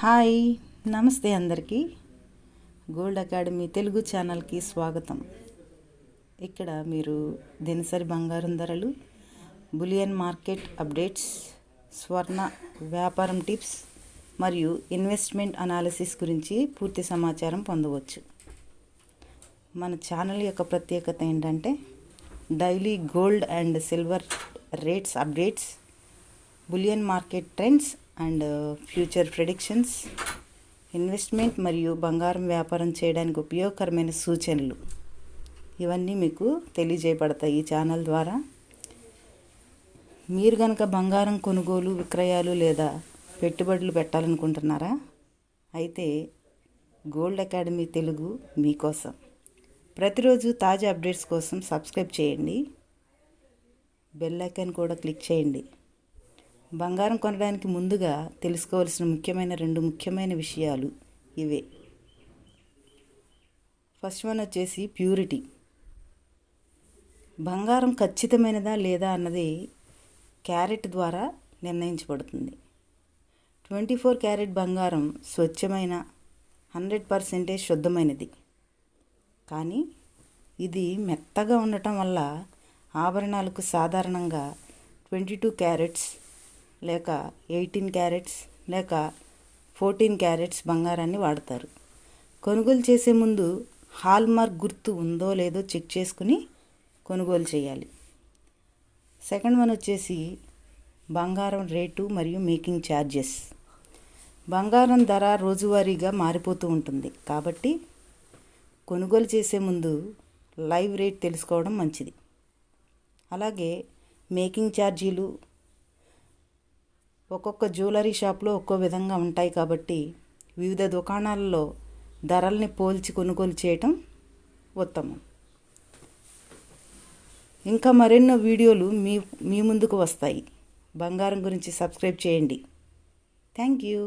Hi, నమస్తే అందరికీ. Gold academy Telugu ఛానల్కి స్వాగతం. ఇక్కడ మీరు దినసరి బంగారం ధరలు, బులియన్ మార్కెట్ అప్డేట్స్, స్వర్ణ వ్యాపారం టిప్స్ మరియు ఇన్వెస్ట్మెంట్ అనాలిసిస్ గురించి పూర్తి సమాచారం పొందవచ్చు. మన ఛానల్ యొక్క ప్రత్యేకత ఏంటంటే daily gold and silver rates updates, bullion market trends and future predictions, investment మరియు బంగారం వ్యాపారం చేయడానికి ఉపయోగకరమైన సూచనలు ఇవన్నీ మీకు తెలియజేయబడతాయి ఈ ఛానల్ ద్వారా. మీరు కనుక బంగారం కొనుగోలు, విక్రయాలు లేదా పెట్టుబడులు పెట్టాలనుకుంటున్నారా? అయితే గోల్డ్ అకాడమీ తెలుగు మీకోసం. ప్రతిరోజు తాజా అప్డేట్స్ కోసం సబ్స్క్రైబ్ చేయండి, బెల్ ఐకాన్ కూడా క్లిక్ చేయండి. బంగారం కొనడానికి ముందుగా తెలుసుకోవాల్సిన రెండు ముఖ్యమైన విషయాలు ఇవే. ఫస్ట్ వన్ వచ్చేసి ప్యూరిటీ. బంగారం ఖచ్చితమైనదా లేదా అన్నది క్యారెట్ ద్వారా నిర్ణయించబడుతుంది. 24 క్యారెట్ బంగారం స్వచ్ఛమైన 100% శుద్ధమైనది. కానీ ఇది మెత్తగా ఉండటం వల్ల ఆభరణాలకు సాధారణంగా 22 క్యారెట్స్ లేక 18 క్యారెట్స్ లేక 14 క్యారెట్స్ బంగారాన్ని వాడతారు. కొనుగోలు చేసే ముందు హాల్మార్క్ గుర్తు ఉందో లేదో చెక్ చేసుకుని కొనుగోలు చేయాలి. సెకండ్ వన్ వచ్చేసి బంగారం రేటు మరియు మేకింగ్ ఛార్జెస్. బంగారం ధర రోజువారీగా మారిపోతూ ఉంటుంది కాబట్టి కొనుగోలు చేసే ముందు లైవ్ రేట్ తెలుసుకోవడం మంచిది. అలాగే మేకింగ్ ఛార్జీలు ఒక్కొక్క జ్యువెలరీ షాప్లో ఒక్కో విధంగా ఉంటాయి కాబట్టి వివిధ దుకాణాలలో ధరల్ని పోల్చి కొనుగోలు చేయటం ఉత్తమం. ఇంకా మరెన్నో వీడియోలు మీ ముందుకు వస్తాయి. బంగారం గురించి సబ్స్క్రైబ్ చేయండి. Thank you.